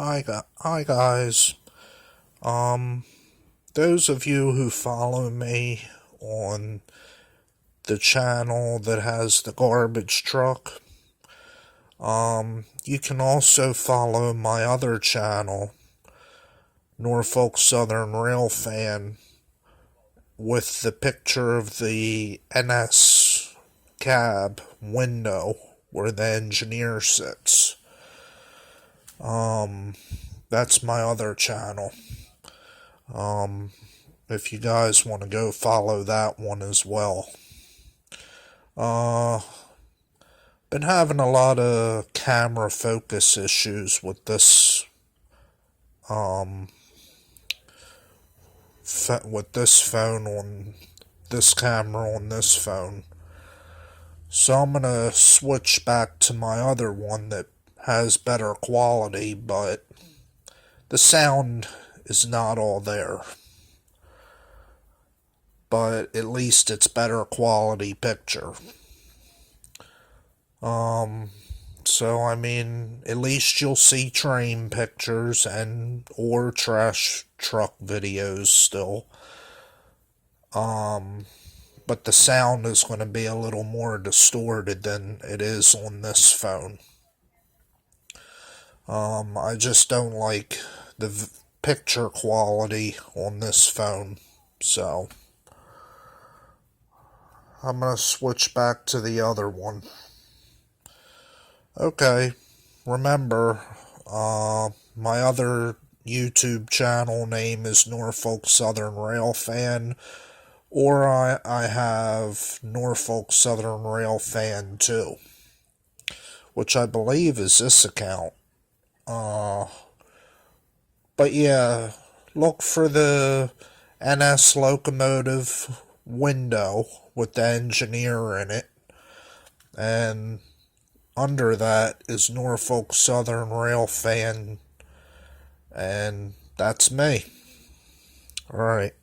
Hi guys. Um, those of you who follow me on the channel that has the garbage truck, you can also follow my other channel, Norfolk Southern Railfan, with the picture of the NS cab window where the engineer sits. That's my other channel. If you guys want to go follow that one as well. Been having a lot of camera focus issues with this, with this phone on this camera on this phone. So I'm gonna switch back to my other one that has better quality, but the sound is not all there. But at least it's better quality picture. So I mean, at least you'll see train pictures or trash truck videos still. But the sound is going to be a little more distorted than it is on this phone. I just don't like the picture quality on this phone, so I'm going to switch back to the other one. Okay, remember, my other YouTube channel name is Norfolk Southern Railfan, or I have Norfolk Southern Railfan 2, which I believe is this account. But yeah, look for the NS locomotive window with the engineer in it, and under that is Norfolk Southern Railfan, and that's me. Alright.